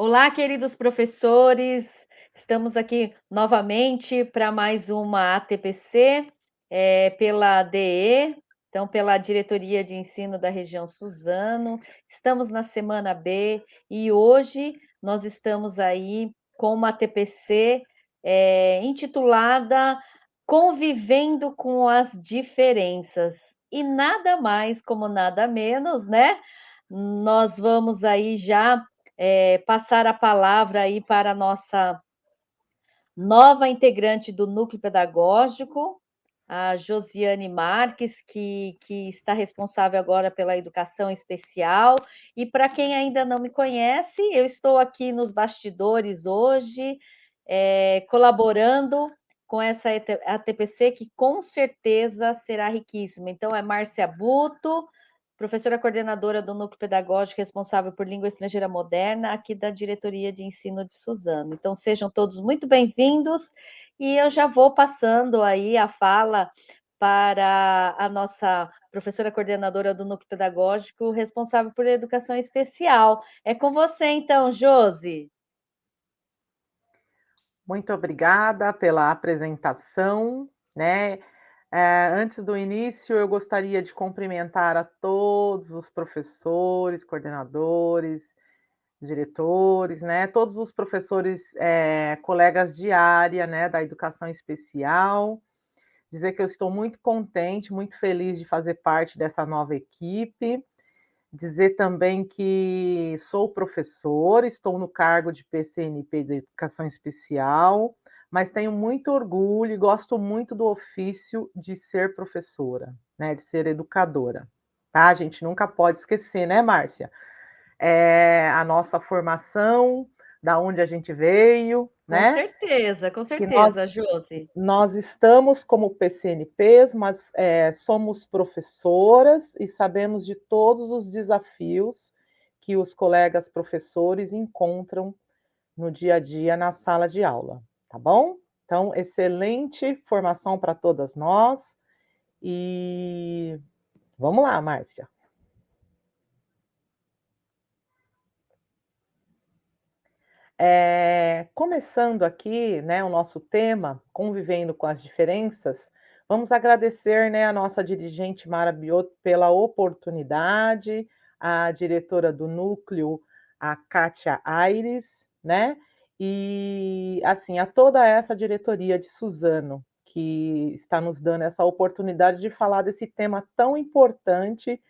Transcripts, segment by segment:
Olá, queridos professores. Estamos aqui novamente para mais uma ATPC, pela DE, então pela Diretoria de Ensino da Região Suzano. Estamos na semana B e hoje nós estamos aí com uma ATPC intitulada Convivendo com as Diferenças. E nada mais como nada menos, né? Nós vamos aí já passar a palavra aí para a nossa nova integrante do Núcleo Pedagógico, a Josiane Marques, que está responsável agora pela educação especial. E para quem ainda não me conhece, eu estou aqui nos bastidores hoje, colaborando com essa ATPC, que com certeza será riquíssima. Então, é Márcia Buto, professora coordenadora do Núcleo Pedagógico, responsável por Língua Estrangeira Moderna, aqui da Diretoria de Ensino de Suzano. Então, sejam todos muito bem-vindos, e eu já vou passando aí a fala para a nossa professora coordenadora do Núcleo Pedagógico, responsável por Educação Especial. É com você, então, Josi. Muito obrigada pela apresentação, né? Antes do início, eu gostaria de cumprimentar a todos os professores, coordenadores, diretores, né? Todos os professores, colegas de área, né, da educação especial. Dizer que eu estou muito contente, muito feliz de fazer parte dessa nova equipe. Dizer também que sou professora, estou no cargo de PCNP de Educação Especial, mas tenho muito orgulho e gosto muito do ofício de ser professora, né, de ser educadora. Tá? A gente nunca pode esquecer, né, Márcia? A nossa formação, da onde a gente veio, né? Com Que nós certeza, Josi. nós estamos como PCNPs, mas somos professoras e sabemos de todos os desafios que os colegas professores encontram no dia a dia na sala de aula, tá bom? Então, excelente formação para todas nós e vamos lá, Márcia. Começando aqui, né, o nosso tema, convivendo com as diferenças, vamos agradecer, né, a nossa dirigente Mara Biotto pela oportunidade, a diretora do núcleo, a Kátia Aires, né, e assim, a toda essa diretoria de Suzano, que está nos dando essa oportunidade de falar desse tema tão importante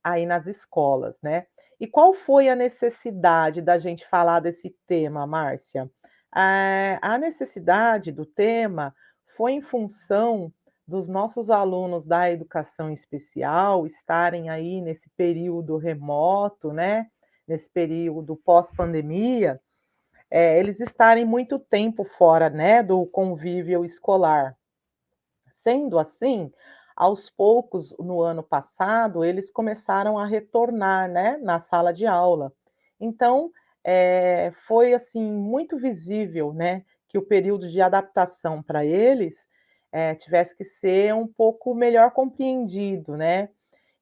aí nas escolas, né? E qual foi a necessidade da gente falar desse tema, Márcia? A necessidade do tema foi em função dos nossos alunos da educação especial estarem aí nesse período remoto, né? Nesse período pós-pandemia, eles estarem muito tempo fora, né, do convívio escolar. Sendo assim, aos poucos, no ano passado, eles começaram a retornar, né, na sala de aula. Então, foi assim muito visível, né, que o período de adaptação para eles tivesse que ser um pouco melhor compreendido, né?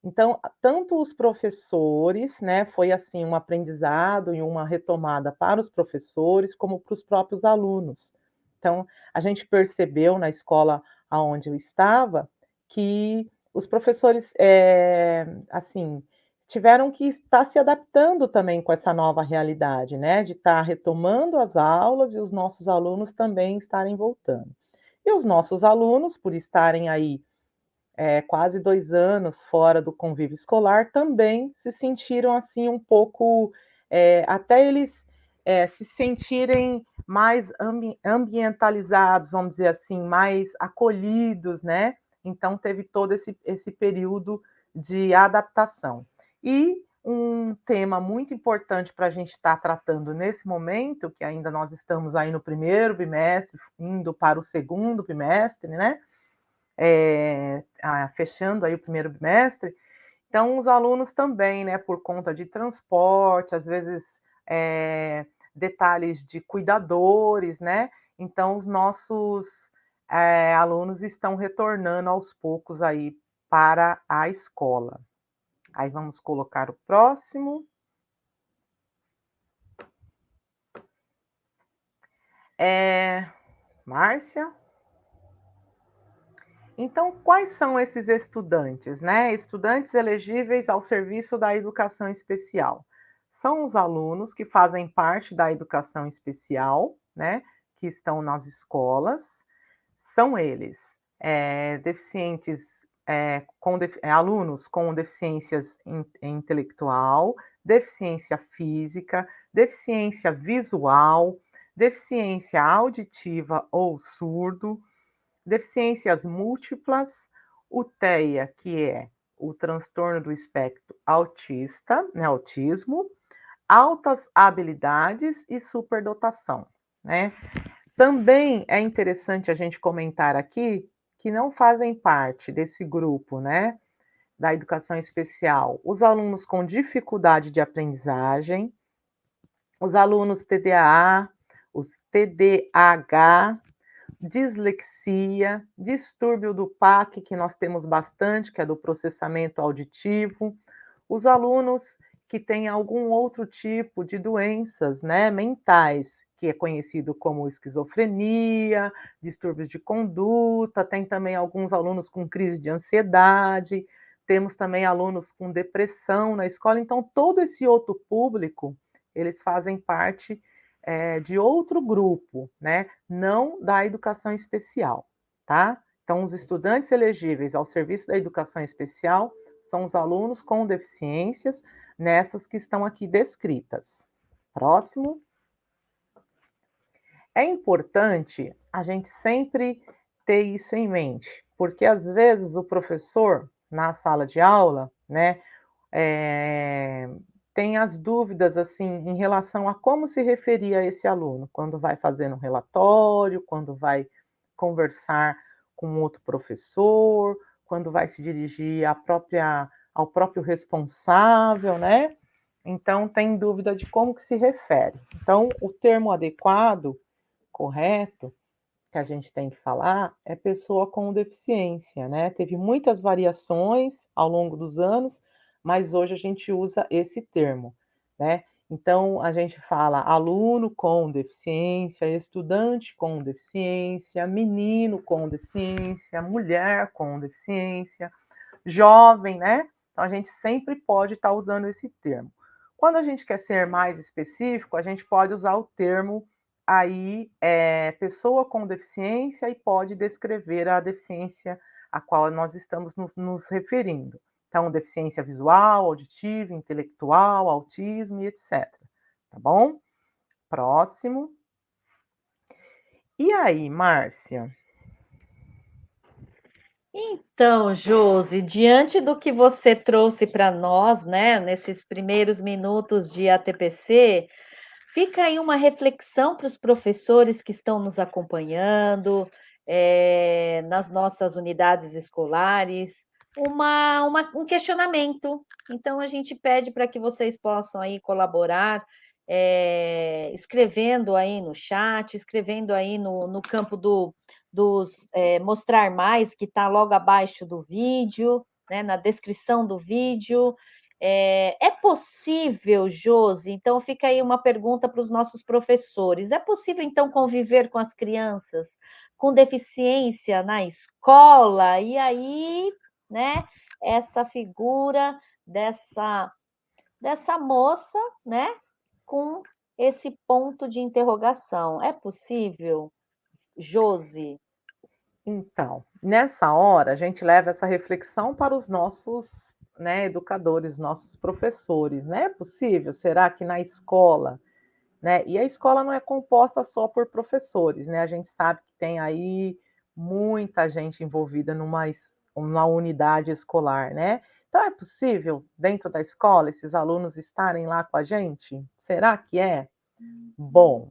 Então, tanto os professores, né, foi assim um aprendizado e uma retomada para os professores, como para os próprios alunos. Então, a gente percebeu na escola aonde eu estava que os professores, assim, tiveram que estar se adaptando também com essa nova realidade, né, de estar retomando as aulas e os nossos alunos também estarem voltando. E os nossos alunos, por estarem aí quase 2 anos fora do convívio escolar, também se sentiram assim um pouco, até eles se sentirem mais ambientalizados, vamos dizer assim, mais acolhidos, né? Então teve todo esse período de adaptação. E um tema muito importante para a gente estar tratando nesse momento, que ainda nós estamos aí no primeiro bimestre, indo para o segundo bimestre, né? Fechando aí o primeiro bimestre, então os alunos também, né, por conta de transporte, às vezes detalhes de cuidadores, né? Então os nossos alunos estão retornando aos poucos aí para a escola. Aí vamos colocar o próximo. Márcia? Então, quais são esses estudantes, né? Estudantes elegíveis ao serviço da educação especial. São os alunos que fazem parte da educação especial, né? Que estão nas escolas. São eles, deficientes, alunos com deficiências intelectual, deficiência física, deficiência visual, deficiência auditiva ou surdo, deficiências múltiplas, o TEA, que é o transtorno do espectro autista, né, autismo, altas habilidades e superdotação, né? Também é interessante a gente comentar aqui que não fazem parte desse grupo, né, da educação especial, os alunos com dificuldade de aprendizagem, os alunos TDAH, os TDAH, dislexia, distúrbio do PAC, que nós temos bastante, que é do processamento auditivo, os alunos que têm algum outro tipo de doenças, né, mentais, que é conhecido como esquizofrenia, distúrbios de conduta, tem também alguns alunos com crise de ansiedade, temos também alunos com depressão na escola, então todo esse outro público, eles fazem parte de outro grupo, né? Não da educação especial, tá? Então, os estudantes elegíveis ao serviço da educação especial são os alunos com deficiências, nessas que estão aqui descritas. Próximo. É importante a gente sempre ter isso em mente, porque às vezes o professor, na sala de aula, né, é, tem as dúvidas assim em relação a como se referir a esse aluno, quando vai fazendo um relatório, quando vai conversar com outro professor, quando vai se dirigir ao próprio responsável, né? Então tem dúvida de como que se refere. Então, o termo adequado, correto, que a gente tem que falar é pessoa com deficiência, né? Teve muitas variações ao longo dos anos, mas hoje a gente usa esse termo, né? Então a gente fala aluno com deficiência, estudante com deficiência, menino com deficiência, mulher com deficiência, jovem, né? Então a gente sempre pode estar usando esse termo. Quando a gente quer ser mais específico, a gente pode usar o termo aí pessoa com deficiência e pode descrever a deficiência a qual nós estamos nos referindo. Então, deficiência visual, auditiva, intelectual, autismo e etc. Tá bom? Próximo. E aí, Márcia? Então, Josi, diante do que você trouxe para nós, né, nesses primeiros minutos de ATPC, fica aí uma reflexão para os professores que estão nos acompanhando, nas nossas unidades escolares, um questionamento. Então, a gente pede para que vocês possam aí colaborar, escrevendo aí no chat, escrevendo aí no campo mostrar mais, que está logo abaixo do vídeo, né, na descrição do vídeo. É possível, Josi, então fica aí uma pergunta para os nossos professores, é possível, então, conviver com as crianças com deficiência na escola? E aí, né, essa figura dessa moça, né, com esse ponto de interrogação. É possível, Josi? Então, nessa hora, a gente leva essa reflexão para os nossos, né, educadores, nossos professores. Né? É possível? Será que na escola, né? E a escola não é composta só por professores, né? A gente sabe que tem aí muita gente envolvida numa unidade escolar, né? Então, é possível, dentro da escola, esses alunos estarem lá com a gente? Será que é? Bom,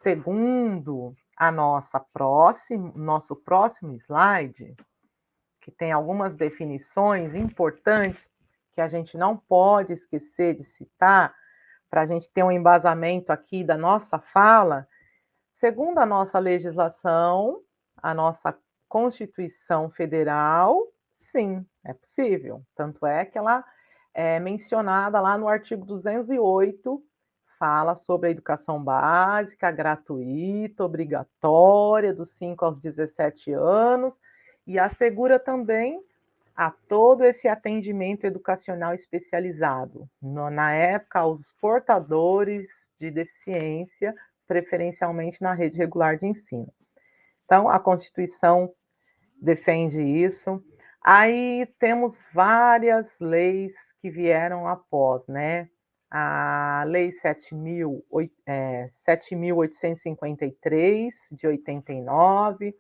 segundo a nosso próximo slide, que tem algumas definições importantes que a gente não pode esquecer de citar, para a gente ter um embasamento aqui da nossa fala, segundo a nossa legislação, a nossa Constituição Federal, sim, é possível. Tanto é que ela é mencionada lá no artigo 208, fala sobre a educação básica, gratuita, obrigatória, dos 5 aos 17 anos, e assegura também a todo esse atendimento educacional especializado, na época, aos portadores de deficiência, preferencialmente na rede regular de ensino. Então, a Constituição defende isso. Aí temos várias leis que vieram após, né? A Lei 7.853, de 89,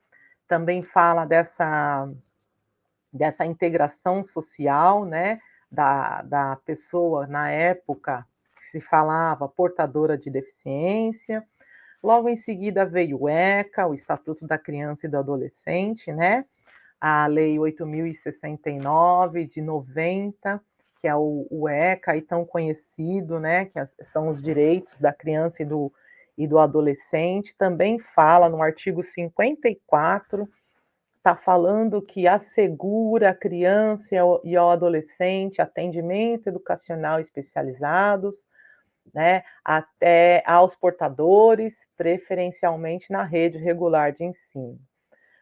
também fala dessa integração social, né? Da pessoa, na época, que se falava portadora de deficiência. Logo em seguida veio o ECA, o Estatuto da Criança e do Adolescente, né? A Lei 8.069, de 90, que é o ECA, aí tão conhecido, né? Que são os direitos da criança e do adolescente. Também fala no artigo 54, está falando que assegura à criança e ao adolescente atendimento educacional especializados, né, até aos portadores, preferencialmente na rede regular de ensino.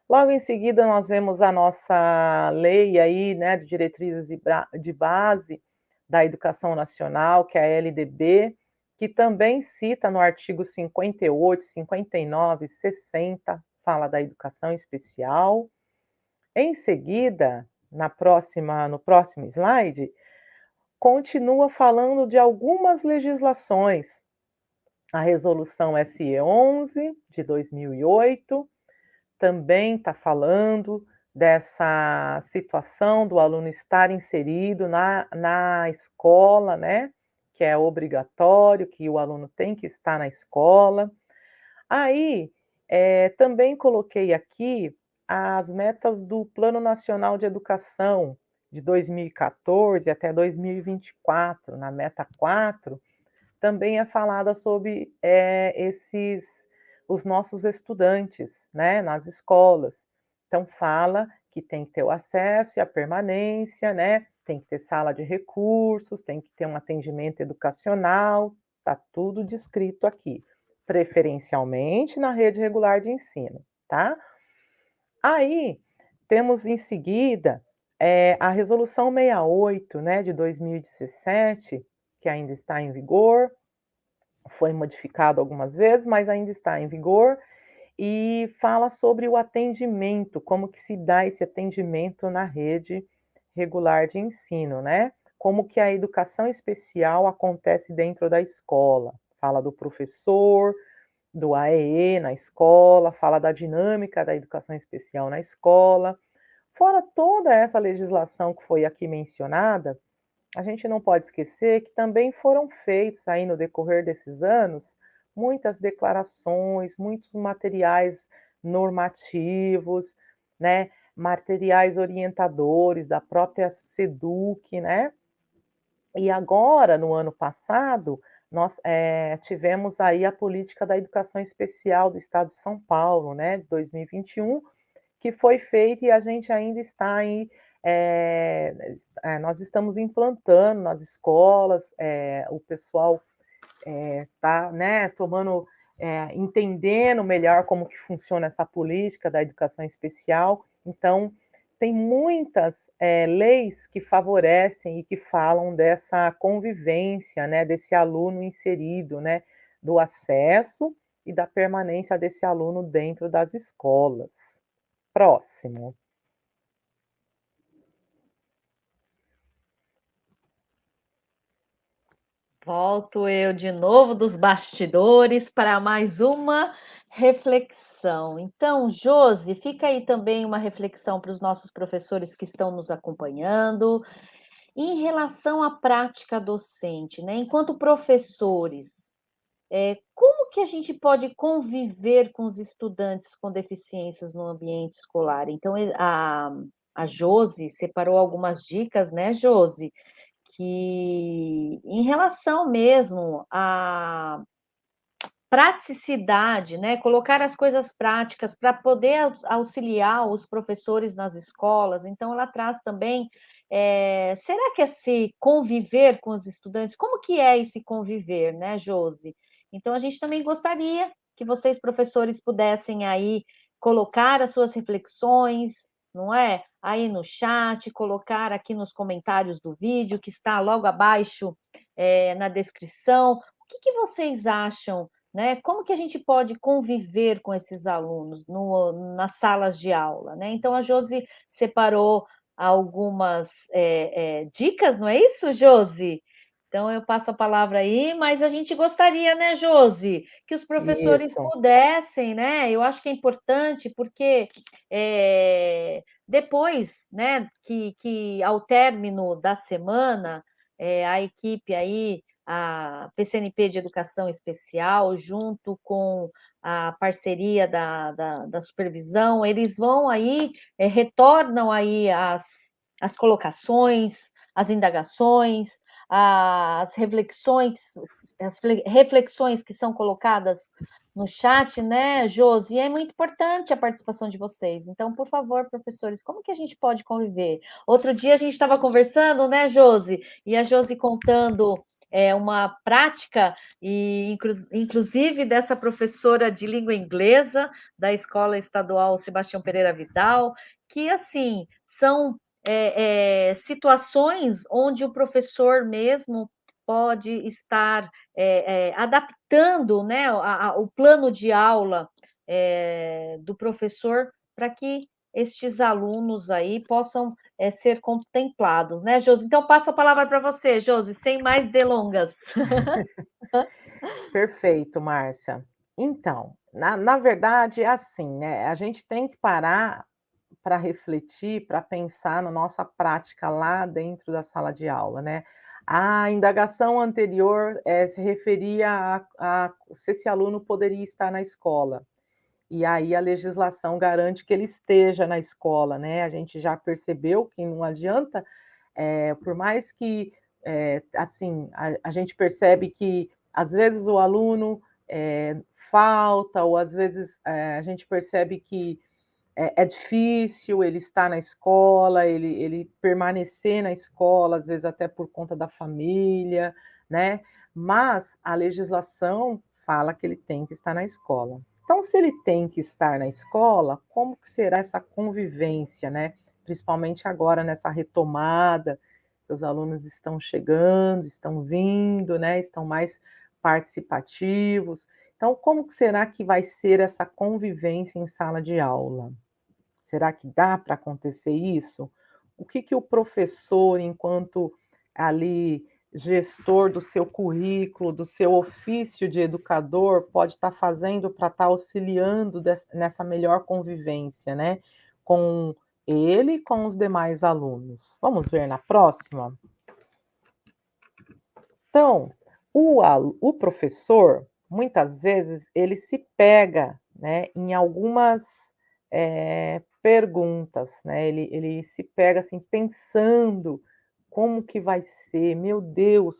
Logo em seguida, nós vemos a nossa lei aí, né, de diretrizes de base da educação nacional, que é a LDB, que também cita no artigo 58, 59, 60, fala da educação especial. Em seguida, no próximo slide, continua falando de algumas legislações. A resolução SE 11, de 2008, também está falando dessa situação do aluno estar inserido na escola, né? Que é obrigatório, que o aluno tem que estar na escola. Aí, também coloquei aqui as metas do Plano Nacional de Educação de 2014 até 2024, na meta 4, também é falada sobre os nossos estudantes, né, nas escolas. Então, fala que tem que ter o acesso e a permanência, né, tem que ter sala de recursos, tem que ter um atendimento educacional, está tudo descrito aqui, preferencialmente na rede regular de ensino, tá? Aí, temos em seguida a Resolução 68, né, de 2017, que ainda está em vigor, foi modificado algumas vezes, mas ainda está em vigor, e fala sobre o atendimento, como que se dá esse atendimento na rede regular de ensino, né? Como que a educação especial acontece dentro da escola. Fala do professor, do AEE na escola, fala da dinâmica da educação especial na escola. Fora toda essa legislação que foi aqui mencionada, a gente não pode esquecer que também foram feitos aí no decorrer desses anos muitas declarações, muitos materiais normativos, né, materiais orientadores da própria SEDUC, né? E agora, no ano passado, nós tivemos aí a política da educação especial do Estado de São Paulo, né, de 2021, que foi feita e a gente ainda está aí, nós estamos implantando nas escolas, o pessoal está, né, entendendo melhor como que funciona essa política da educação especial. Então, tem muitas leis que favorecem e que falam dessa convivência, né, desse aluno inserido, né, do acesso e da permanência desse aluno dentro das escolas. Próximo. Volto eu de novo dos bastidores para mais uma reflexão. Então, Josi, fica aí também uma reflexão para os nossos professores que estão nos acompanhando. Em relação à prática docente, né? Enquanto professores, como que a gente pode conviver com os estudantes com deficiências no ambiente escolar? Então, a Josi separou algumas dicas, né, Josi? Que em relação mesmo à praticidade, né, colocar as coisas práticas para poder auxiliar os professores nas escolas, então ela traz também será que esse conviver com os estudantes, como que é esse conviver, né, Josi? Então, a gente também gostaria que vocês, professores, pudessem aí colocar as suas reflexões, não é? Aí no chat, colocar aqui nos comentários do vídeo, que está logo abaixo, na descrição. O que que vocês acham, né? Como que a gente pode conviver com esses alunos nas salas de aula, né? Então, a Josi separou algumas dicas, não é isso, Josi? Então, eu passo a palavra aí, mas a gente gostaria, né, Josi, que os professores Isso. pudessem, né? Eu acho que é importante, porque depois, né, que ao término da semana, a equipe aí, a PCNP de Educação Especial, junto com a parceria da supervisão, eles vão aí, retornam aí as colocações, as indagações, as reflexões que são colocadas no chat, né, Josi? E é muito importante a participação de vocês. Então, por favor, professores, como que a gente pode conviver? Outro dia a gente estava conversando, né, Josi? E a Josi contando uma prática, e inclusive dessa professora de língua inglesa da Escola Estadual Sebastião Pereira Vidal, que, assim, são situações onde o professor mesmo pode estar adaptando, né, o plano de aula do professor para que estes alunos aí possam ser contemplados, né, Josi? Então, passo a palavra para você, Josi, sem mais delongas. Perfeito, Márcia. Então, na verdade, é assim, né? A gente tem que parar para refletir, para pensar na nossa prática lá dentro da sala de aula, né? A indagação anterior se referia a se esse aluno poderia estar na escola. E aí a legislação garante que ele esteja na escola, né? A gente já percebeu que não adianta, por mais que, assim, a gente percebe que às vezes o aluno falta, ou às vezes a gente percebe que é difícil ele estar na escola, ele permanecer na escola, às vezes até por conta da família, né? Mas a legislação fala que ele tem que estar na escola. Então, se ele tem que estar na escola, como que será essa convivência, né? Principalmente agora nessa retomada, que os alunos estão chegando, estão vindo, né? Estão mais participativos. Então, como que será que vai ser essa convivência em sala de aula? Será que dá para acontecer isso? O que que o professor, enquanto ali gestor do seu currículo, do seu ofício de educador, pode estar fazendo para estar auxiliando nessa melhor convivência, né? Com ele e com os demais alunos. Vamos ver na próxima? Então, o professor, muitas vezes, ele se pega, né, em algumas perguntas, né? Ele se pega assim pensando como que vai ser, meu Deus,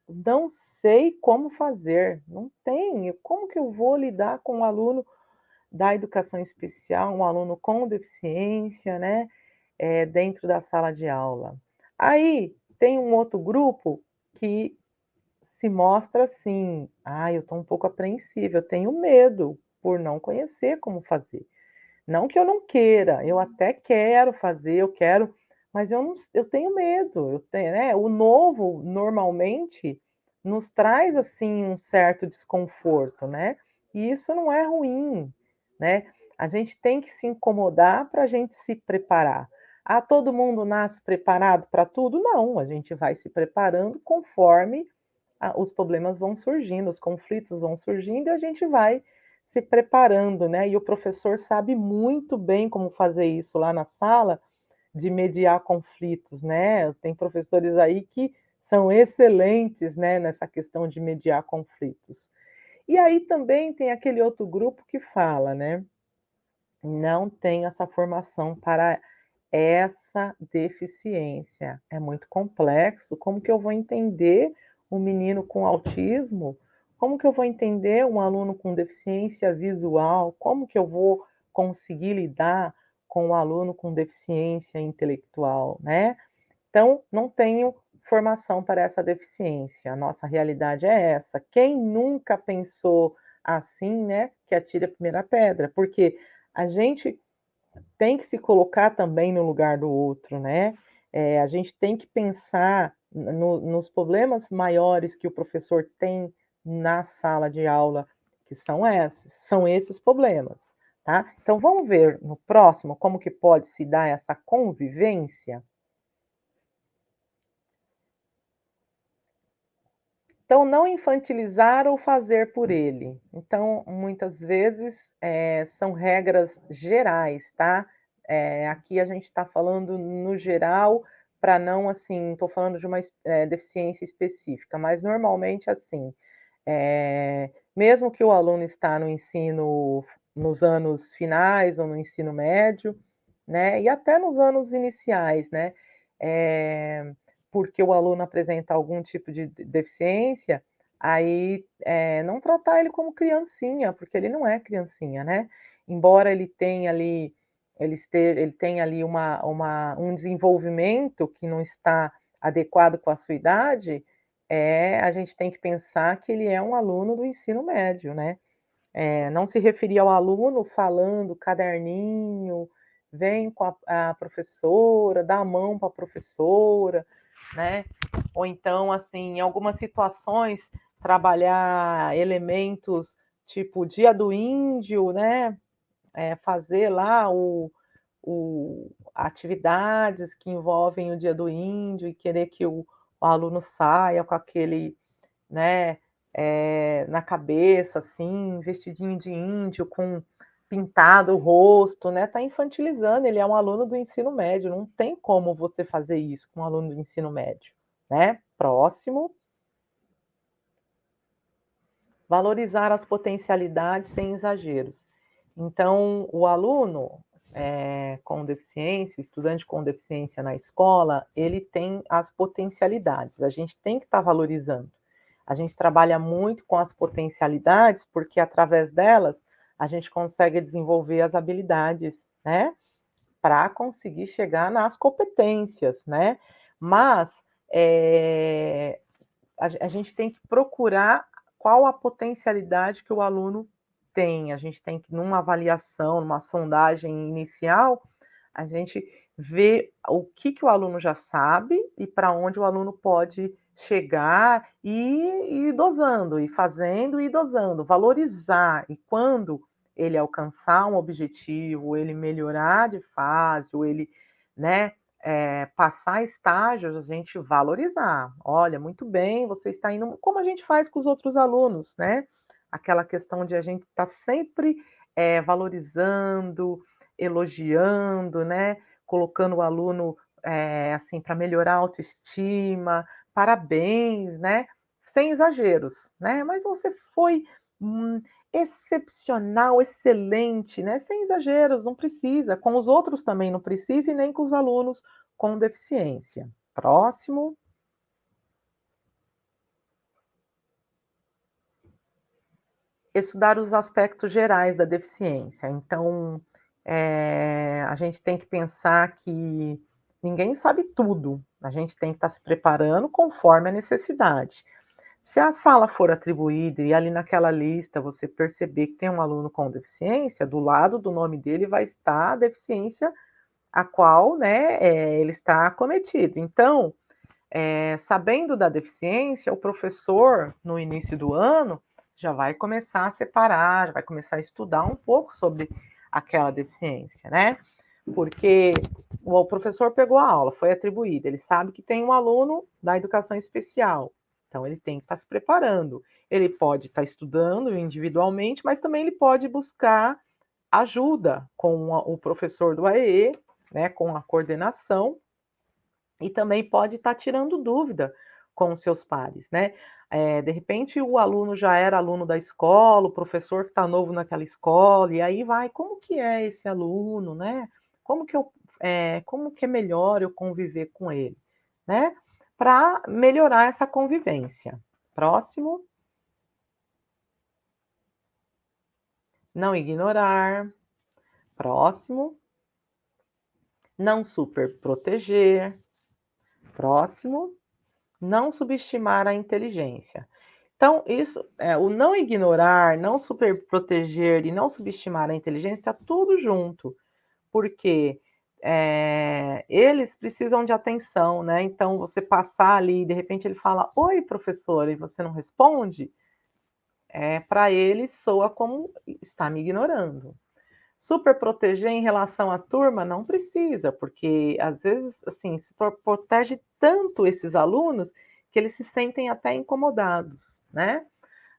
não sei como fazer, não tenho, como que eu vou lidar com um aluno da educação especial, um aluno com deficiência, né? Dentro da sala de aula. Aí tem um outro grupo que se mostra assim, eu estou um pouco apreensiva, eu tenho medo por não conhecer como fazer. Não que eu não queira, eu até quero fazer, eu quero, mas eu tenho medo, eu tenho, né? O novo normalmente nos traz assim um certo desconforto, né? E isso não é ruim, né? A gente tem que se incomodar para a gente se preparar. Todo mundo nasce preparado para tudo? Não, a gente vai se preparando conforme os problemas vão surgindo, os conflitos vão surgindo e a gente vai se preparando, né? E o professor sabe muito bem como fazer isso lá na sala, de mediar conflitos, né? Tem professores aí que são excelentes, né, nessa questão de mediar conflitos. E aí também tem aquele outro grupo que fala, né? Não tem essa formação para essa deficiência. É muito complexo. Como que eu vou entender um menino com autismo? Como que eu vou entender um aluno com deficiência visual? Como que eu vou conseguir lidar com um aluno com deficiência intelectual, né? Então, não tenho formação para essa deficiência. A nossa realidade é essa. Quem nunca pensou assim, né, que atire a primeira pedra, porque a gente tem que se colocar também no lugar do outro, né? A gente tem que pensar nos problemas maiores que o professor tem na sala de aula, que são esses problemas, tá? Então vamos ver no próximo como que pode se dar essa convivência. Então, não infantilizar ou fazer por ele. Então, muitas vezes, são regras gerais, tá? Aqui a gente está falando no geral, para não, assim, estou falando de uma deficiência específica, mas normalmente, assim, mesmo que o aluno está no ensino, nos anos finais ou no ensino médio, né, e até nos anos iniciais, né, porque o aluno apresenta algum tipo de deficiência, aí não tratar ele como criancinha, porque ele não é criancinha, né? Embora ele tenha ali, ele tenha ali um desenvolvimento que não está adequado com a sua idade, a gente tem que pensar que ele é um aluno do ensino médio, né? Não se referir ao aluno falando caderninho, vem com a professora, dá a mão para a professora, né? Ou então, assim, em algumas situações, trabalhar elementos tipo Dia do Índio, né? Fazer lá atividades que envolvem o Dia do Índio e querer que o aluno saia com aquele, né, na cabeça, assim, vestidinho de índio, com pintado o rosto, né? Tá infantilizando, ele é um aluno do ensino médio, não tem como você fazer isso com um aluno do ensino médio, né? Próximo. Valorizar as potencialidades sem exageros. Então, o aluno com deficiência, o estudante com deficiência na escola, ele tem as potencialidades, a gente tem que estar valorizando. A gente trabalha muito com as potencialidades, porque através delas a gente consegue desenvolver as habilidades, né? Para conseguir chegar nas competências, né? Mas a gente tem que procurar qual a potencialidade que o aluno tem. A gente tem que, numa avaliação, numa sondagem inicial, a gente ver o que o aluno já sabe e para onde o aluno pode chegar e ir dosando, e fazendo e dosando, valorizar. E quando ele alcançar um objetivo, ele melhorar de fase, ou ele, né, passar estágios, a gente valorizar. Olha, muito bem, você está indo, como a gente faz com os outros alunos, né? Aquela questão de a gente estar sempre valorizando, elogiando, né? Colocando o aluno assim para melhorar a autoestima, parabéns, né? Sem exageros, né? Mas você foi hum, excepcional, excelente, né? Sem exageros, não precisa. Com os outros também não precisa e nem com os alunos com deficiência. Próximo. Estudar os aspectos gerais da deficiência. Então, a gente tem que pensar que ninguém sabe tudo. A gente tem que estar se preparando conforme a necessidade. Se a sala for atribuída e ali naquela lista você perceber que tem um aluno com deficiência, do lado do nome dele vai estar a deficiência a qual, né, ele está acometido. Então, sabendo da deficiência, o professor, no início do ano, já vai começar a separar, já vai começar a estudar um pouco sobre aquela deficiência, né? Porque o professor pegou a aula, foi atribuído, ele sabe que tem um aluno da educação especial, então ele tem que estar se preparando. Ele pode estar estudando individualmente, mas também ele pode buscar ajuda com o professor do AEE, né, com a coordenação, e também pode estar tirando dúvida com os seus pares, né? De repente o aluno já era aluno da escola, o professor que está novo naquela escola, e aí vai, como que é esse aluno, né? Como que é melhor eu conviver com ele, né? Para melhorar essa convivência. Próximo. Não ignorar. Próximo. Não super proteger. Próximo, não subestimar a inteligência. Então, isso, o não ignorar, não superproteger e não subestimar a inteligência, tudo junto, porque eles precisam de atenção, né? Então, você passar ali, de repente ele fala, oi, professora, e você não responde, para ele soa como está me ignorando. Super proteger em relação à turma não precisa, porque às vezes assim se protege tanto esses alunos que eles se sentem até incomodados, né?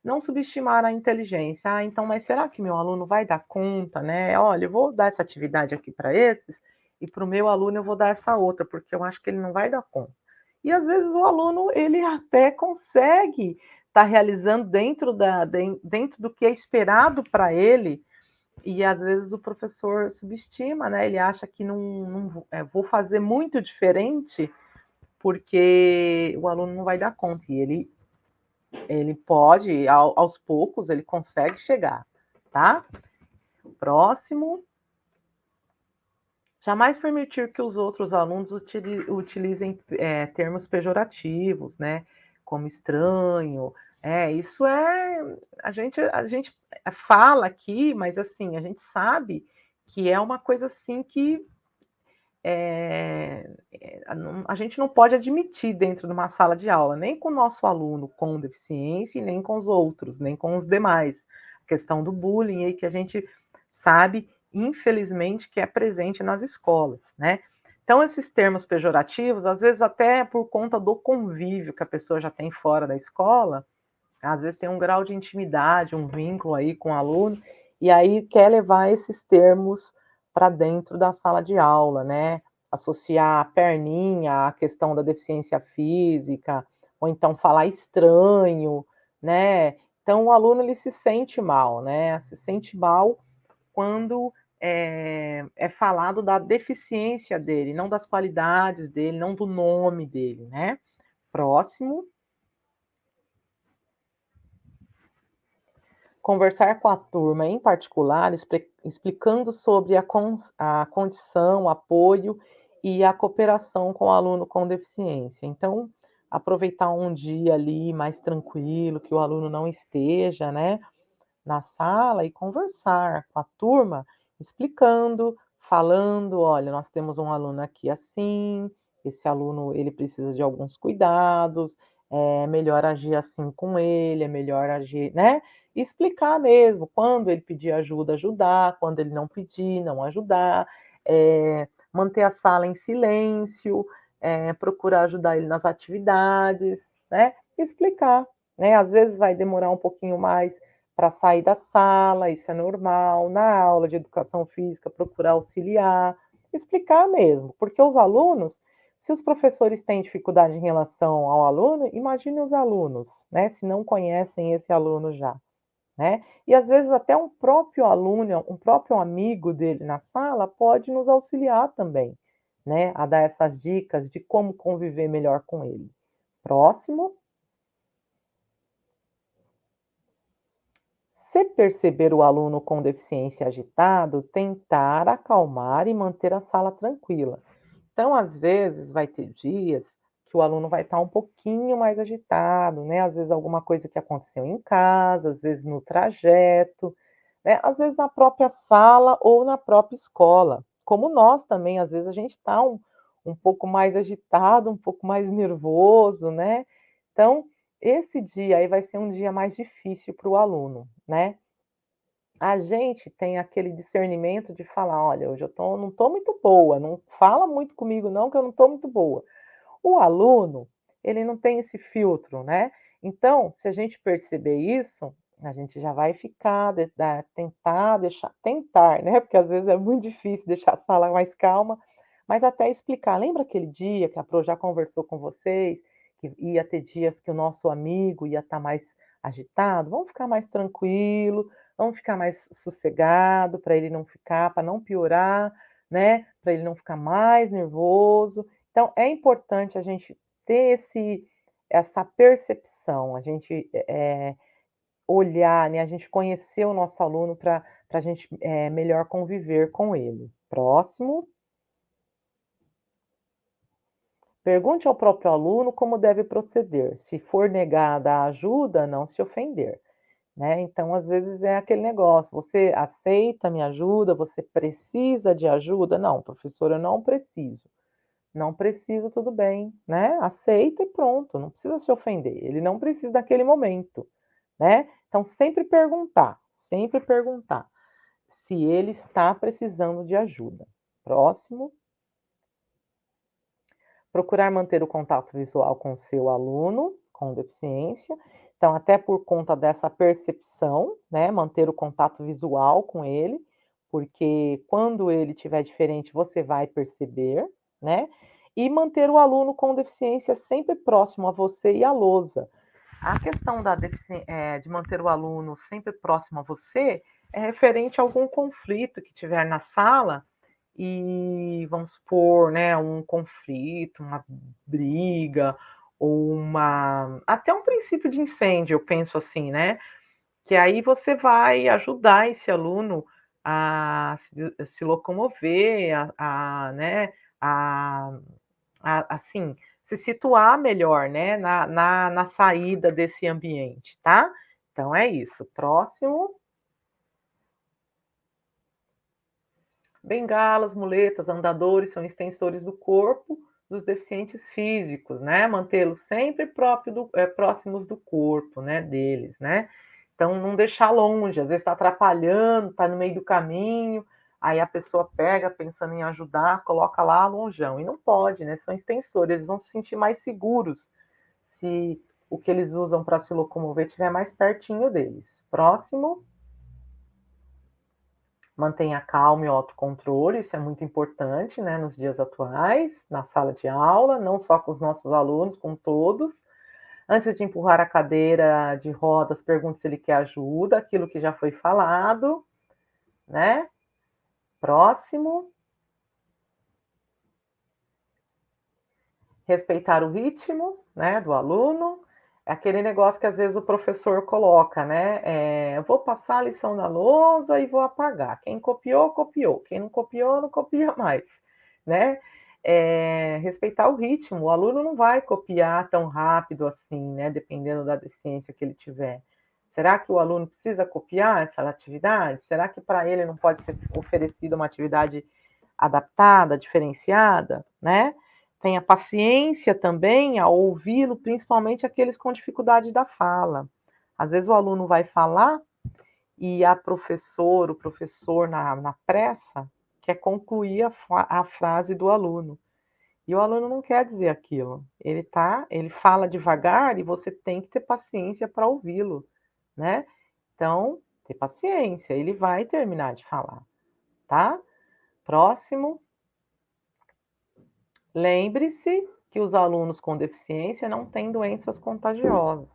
Não subestimar a inteligência. Ah, então, mas será que meu aluno vai dar conta, né? Olha, eu vou dar essa atividade aqui para esses e para o meu aluno eu vou dar essa outra, porque eu acho que ele não vai dar conta. E às vezes o aluno ele até consegue estar realizando dentro do que é esperado para ele, e às vezes o professor subestima, né? Ele acha que não vou fazer muito diferente porque o aluno não vai dar conta. E ele pode, aos poucos, ele consegue chegar, tá? Próximo. Jamais permitir que os outros alunos utilizem termos pejorativos, né? Como estranho. Isso a gente fala aqui, mas assim, a gente sabe que é uma coisa assim que a gente não pode admitir dentro de uma sala de aula, nem com o nosso aluno com deficiência, nem com os outros, nem com os demais. A questão do bullying aí que a gente sabe, infelizmente, que é presente nas escolas, né? Então, esses termos pejorativos, às vezes até por conta do convívio que a pessoa já tem fora da escola, às vezes tem um grau de intimidade, um vínculo aí com o aluno, e aí quer levar esses termos para dentro da sala de aula, né? Associar a perninha à questão da deficiência física, ou então falar estranho, né? Então o aluno ele se sente mal, né? Se sente mal quando é falado da deficiência dele, não das qualidades dele, não do nome dele, né? Próximo. Conversar com a turma em particular, explicando sobre a condição, o apoio e a cooperação com o aluno com deficiência. Então, aproveitar um dia ali mais tranquilo, que o aluno não esteja, né, na sala e conversar com a turma, explicando, falando, olha, nós temos um aluno aqui assim, esse aluno ele precisa de alguns cuidados, é melhor agir assim com ele, é melhor agir, né? E explicar mesmo, quando ele pedir ajuda, ajudar, quando ele não pedir, não ajudar, manter a sala em silêncio, procurar ajudar ele nas atividades, né? Explicar, né? Às vezes vai demorar um pouquinho mais para sair da sala, isso é normal. Na aula de educação física, procurar auxiliar, explicar mesmo, porque os alunos, se os professores têm dificuldade em relação ao aluno, imagine os alunos, né, se não conhecem esse aluno já, né? E às vezes até um próprio aluno, um próprio amigo dele na sala pode nos auxiliar também, né, a dar essas dicas de como conviver melhor com ele. Próximo. Se perceber o aluno com deficiência agitado, tentar acalmar e manter a sala tranquila. Então, às vezes, vai ter dias que o aluno vai estar um pouquinho mais agitado, né? Às vezes, alguma coisa que aconteceu em casa, às vezes no trajeto, né? Às vezes na própria sala ou na própria escola. Como nós também, às vezes, a gente está um pouco mais agitado, um pouco mais nervoso, né? Então, esse dia aí vai ser um dia mais difícil para o aluno, né? A gente tem aquele discernimento de falar: olha, hoje não estou muito boa, não fala muito comigo, não, que eu não estou muito boa. O aluno, ele não tem esse filtro, né? Então, se a gente perceber isso, a gente já vai ficar, tentar deixar, tentar, né? Porque às vezes é muito difícil deixar a sala mais calma, mas até explicar. Lembra aquele dia que a Pro já conversou com vocês, que ia ter dias que o nosso amigo ia estar mais agitado? Vamos ficar mais tranquilo, vamos ficar mais sossegado, para ele não ficar, para não piorar, né? Para ele não ficar mais nervoso. Então, é importante a gente ter essa percepção, a gente olhar, né, a gente conhecer o nosso aluno para a gente melhor conviver com ele. Próximo. Pergunte ao próprio aluno como deve proceder. Se for negada a ajuda, não se ofender, né? Então, às vezes é aquele negócio, você aceita minha ajuda, você precisa de ajuda? Não, professora, eu não preciso. Não preciso, tudo bem, né? Aceita e pronto, não precisa se ofender. Ele não precisa daquele momento, né? Então, sempre perguntar se ele está precisando de ajuda. Próximo. Procurar manter o contato visual com o seu aluno com deficiência. Então, até por conta dessa percepção, né, manter o contato visual com ele, porque quando ele estiver diferente, você vai perceber, né? E manter o aluno com deficiência sempre próximo a você e à lousa. A questão de manter o aluno sempre próximo a você é referente a algum conflito que tiver na sala e vamos supor, né, um conflito, uma briga ou uma até um princípio de incêndio, eu penso assim, né? Que aí você vai ajudar esse aluno a se locomover, né, a, assim, se situar melhor, né, na saída desse ambiente, tá? Então é isso. Próximo. Bengalas, muletas, andadores são extensores do corpo dos deficientes físicos, né? Mantê-los sempre próximos do corpo, né? Deles, né? Então, não deixar longe, às vezes está atrapalhando, está no meio do caminho, aí a pessoa pega pensando em ajudar, coloca lá longeão. E não pode, né? São extensores, eles vão se sentir mais seguros se o que eles usam para se locomover estiver mais pertinho deles. Próximo. Mantenha calma e autocontrole, isso é muito importante, né, nos dias atuais, na sala de aula, não só com os nossos alunos, com todos. Antes de empurrar a cadeira de rodas, pergunte se ele quer ajuda, aquilo que já foi falado, né? Próximo. Respeitar o ritmo, né, do aluno. É aquele negócio que às vezes o professor coloca, né? Eu vou passar a lição na lousa e vou apagar. Quem copiou, copiou. Quem não copiou, não copia mais, né? Respeitar o ritmo. O aluno não vai copiar tão rápido assim, né? Dependendo da deficiência que ele tiver. Será que o aluno precisa copiar essa atividade? Será que para ele não pode ser oferecida uma atividade adaptada, diferenciada, né? Tenha paciência também ao ouvi-lo, principalmente aqueles com dificuldade da fala. Às vezes o aluno vai falar e o professor na pressa, quer concluir a frase do aluno. E o aluno não quer dizer aquilo. Ele fala devagar e você tem que ter paciência para ouvi-lo, né? Então, ter paciência, ele vai terminar de falar, tá? Próximo. Lembre-se que os alunos com deficiência não têm doenças contagiosas.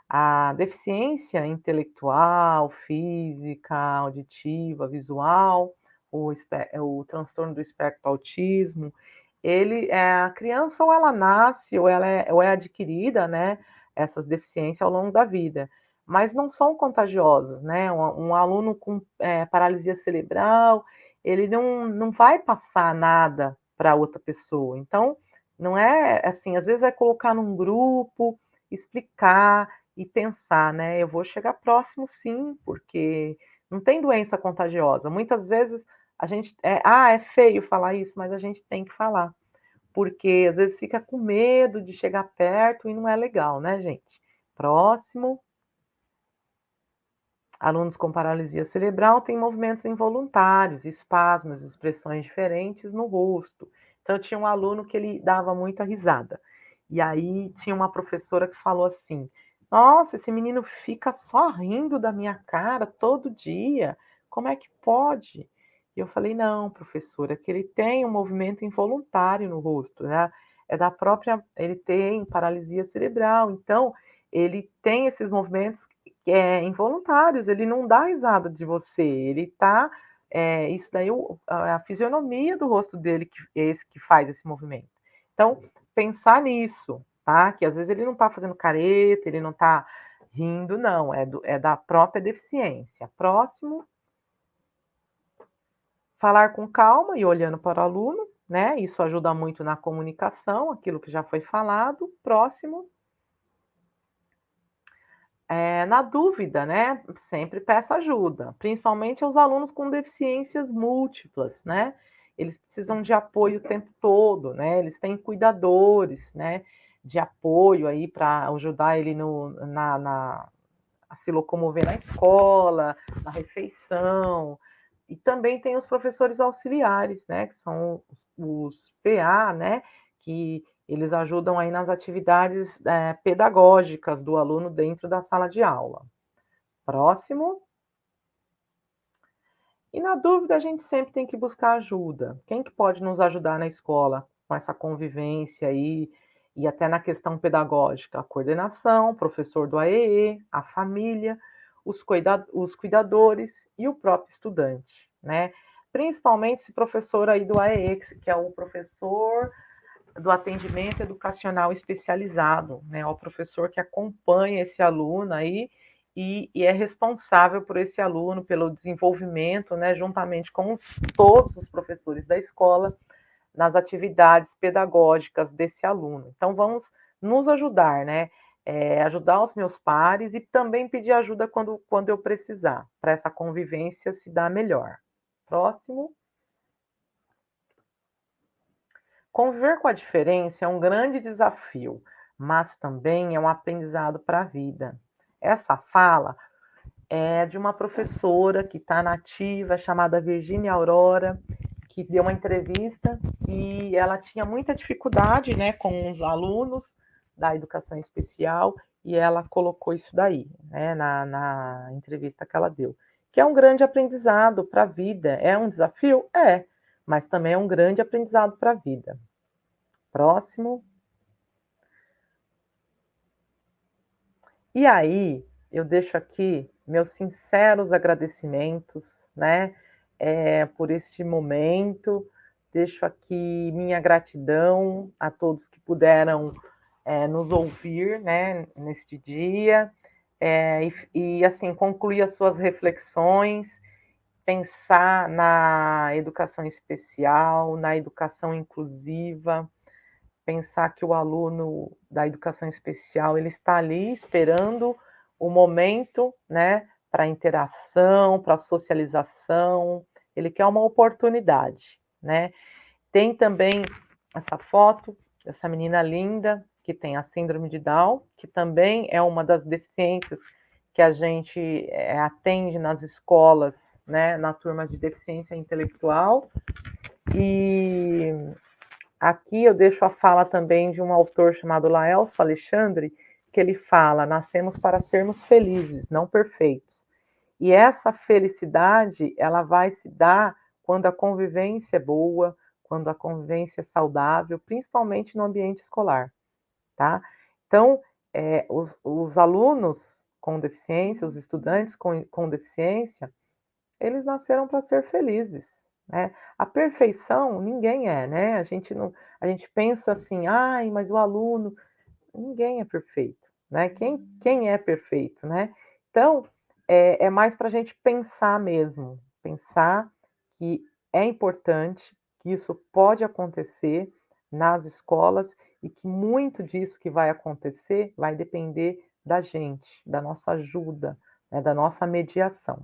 A deficiência intelectual, física, auditiva, visual, o transtorno do espectro autismo, a criança ou ela nasce ou é adquirida, né, essas deficiências ao longo da vida, mas não são contagiosas, né? Um aluno com paralisia cerebral, ele não vai passar nada para outra pessoa. Então, não é assim, às vezes é colocar num grupo, explicar e pensar, né? Eu vou chegar próximo sim, porque não tem doença contagiosa. Muitas vezes a gente é feio falar isso, mas a gente tem que falar, porque às vezes fica com medo de chegar perto e não é legal, né, gente? Próximo. Alunos com paralisia cerebral têm movimentos involuntários, espasmos, expressões diferentes no rosto. Então, eu tinha um aluno que ele dava muita risada. E aí tinha uma professora que falou assim: Nossa, esse menino fica só rindo da minha cara todo dia. Como é que pode? E eu falei: Não, professora, é que ele tem um movimento involuntário no rosto, né? É da própria. Ele tem paralisia cerebral, então ele tem esses movimentos involuntários, ele não dá risada de você, ele tá. Isso daí a fisionomia do rosto dele que é esse que faz esse movimento. Então, pensar nisso, tá? Que às vezes ele não está fazendo careta, ele não está rindo, não, é da própria deficiência. Próximo. Falar com calma e olhando para o aluno, né? Isso ajuda muito na comunicação, aquilo que já foi falado. Próximo. Na dúvida, né? Sempre peça ajuda, principalmente aos alunos com deficiências múltiplas, né? Eles precisam de apoio o tempo todo, né? Eles têm cuidadores, né? De apoio aí para ajudar ele a se locomover na escola, na refeição. E também tem os professores auxiliares, né? Que são os PA, né? Que eles ajudam aí nas atividades pedagógicas do aluno dentro da sala de aula. Próximo. E na dúvida, a gente sempre tem que buscar ajuda. Quem que pode nos ajudar na escola com essa convivência aí e até na questão pedagógica? A coordenação, o professor do AEE, a família, os cuidadores e o próprio estudante, né? Principalmente esse professor aí do AEE, que é o professor do atendimento educacional especializado, né? O professor que acompanha esse aluno aí e é responsável por esse aluno, pelo desenvolvimento, né? Juntamente com todos os professores da escola, nas atividades pedagógicas desse aluno. Então, vamos nos ajudar, né? Ajudar os meus pares e também pedir ajuda quando eu precisar, para essa convivência se dar melhor. Próximo. Conviver com a diferença é um grande desafio, mas também é um aprendizado para a vida. Essa fala é de uma professora que está nativa, chamada Virginia Aurora, que deu uma entrevista e ela tinha muita dificuldade, né, com os alunos da educação especial e ela colocou isso daí, né, na entrevista que ela deu. Que é um grande aprendizado para a vida. É um desafio? É, mas também é um grande aprendizado para a vida. Próximo. E aí, eu deixo aqui meus sinceros agradecimentos, né, por este momento. Deixo aqui minha gratidão a todos que puderam nos ouvir, né, neste dia, assim, concluir as suas reflexões, pensar na educação especial, na educação inclusiva, pensar que o aluno da educação especial ele está ali esperando o momento, né, para interação, para socialização, ele quer uma oportunidade, né? Tem também essa foto dessa menina linda que tem a síndrome de Down, que também é uma das deficiências que a gente atende nas escolas, né, na turma de deficiência intelectual. E aqui eu deixo a fala também de um autor chamado Laelso Alexandre, que ele fala: nascemos para sermos felizes, não perfeitos. E essa felicidade, ela vai se dar quando a convivência é boa, quando a convivência é saudável, principalmente no ambiente escolar, tá? Então, os alunos com deficiência, os estudantes com deficiência, eles nasceram para ser felizes, né? A perfeição ninguém é, né? A gente pensa assim, ai, mas o aluno, ninguém é perfeito, né? Quem é perfeito, né? Então, é mais para a gente pensar mesmo, pensar que é importante, que isso pode acontecer nas escolas e que muito disso que vai acontecer vai depender da gente, da nossa ajuda, né, da nossa mediação,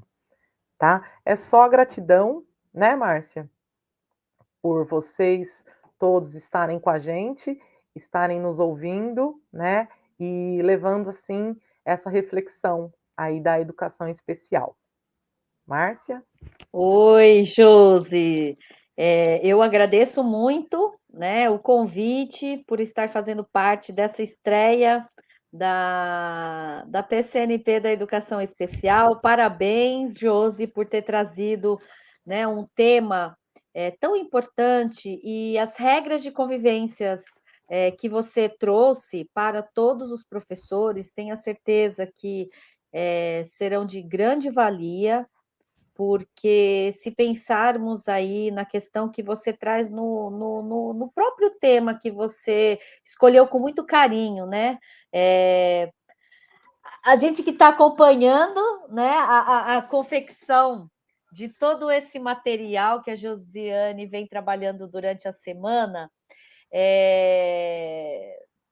tá? É só gratidão, né, Márcia, por vocês todos estarem com a gente, estarem nos ouvindo, né, e levando assim essa reflexão aí da educação especial. Márcia? Oi, Josi. Eu agradeço muito, né, o convite por estar fazendo parte dessa estreia da PCNP da Educação Especial. Parabéns, Josi, por ter trazido, né, um tema tão importante e as regras de convivências que você trouxe para todos os professores, tenho certeza que serão de grande valia, porque se pensarmos aí na questão que você traz no próprio tema que você escolheu com muito carinho, né? A gente que está acompanhando, né, a confecção de todo esse material que a Josiane vem trabalhando durante a semana,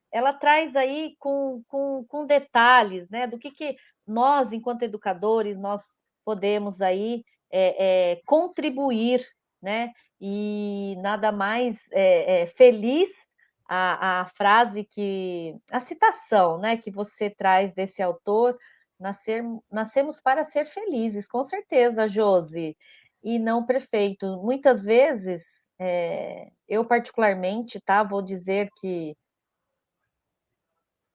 ela traz aí com detalhes, né, do que nós, enquanto educadores, nós podemos aí contribuir, né, e nada mais feliz a frase a citação, né, que você traz desse autor, nascemos para ser felizes, com certeza, Josi, e não perfeito. Muitas vezes, eu particularmente, tá, vou dizer que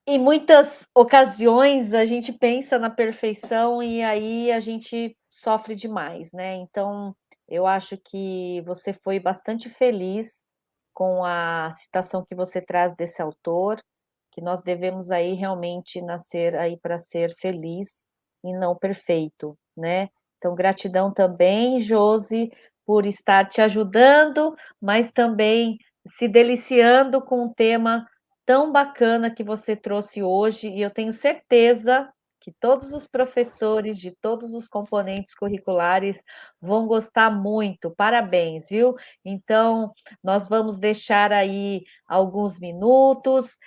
em muitas ocasiões a gente pensa na perfeição e aí a gente sofre demais, né? Então, eu acho que você foi bastante feliz com a citação que você traz desse autor, que nós devemos aí realmente nascer aí para ser feliz e não perfeito, né? Então, gratidão também, Josi, por estar te ajudando, mas também se deliciando com o tema tão bacana que você trouxe hoje, e eu tenho certeza que todos os professores de todos os componentes curriculares vão gostar muito. Parabéns, viu? Então, nós vamos deixar aí alguns minutos.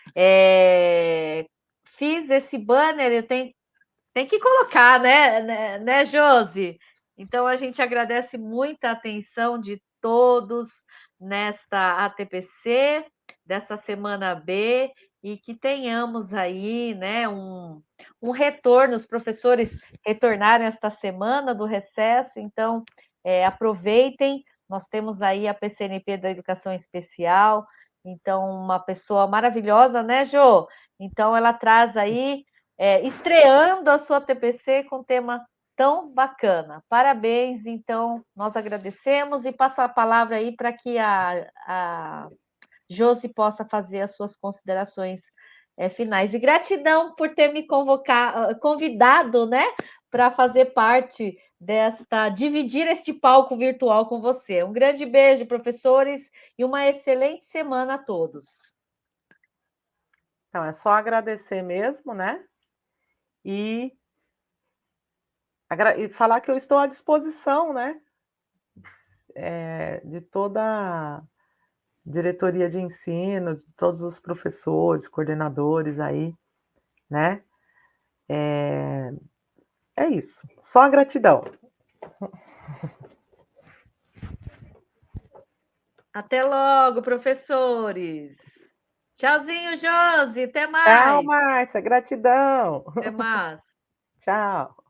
Fiz esse banner, tem que colocar, né, Josi? Então, a gente agradece muito a atenção de todos nesta ATPC, dessa semana B, e que tenhamos aí, né, um retorno, os professores retornaram esta semana do recesso, então, aproveitem, nós temos aí a PCNP da Educação Especial, então, uma pessoa maravilhosa, né, Jô? Então, ela traz aí estreando a sua TPC com um tema tão bacana. Parabéns, então, nós agradecemos e passo a palavra aí para que a Josi possa fazer as suas considerações finais. E gratidão por ter me convidado, né, para fazer parte dividir este palco virtual com você. Um grande beijo, professores, e uma excelente semana a todos. Então, é só agradecer mesmo, né? E falar que eu estou à disposição, né? De toda a diretoria de ensino, de todos os professores, coordenadores aí, né? É isso. Só gratidão. Até logo, professores. Tchauzinho, Josi. Até Tchau, mais. Márcia. Gratidão. Até mais. Tchau.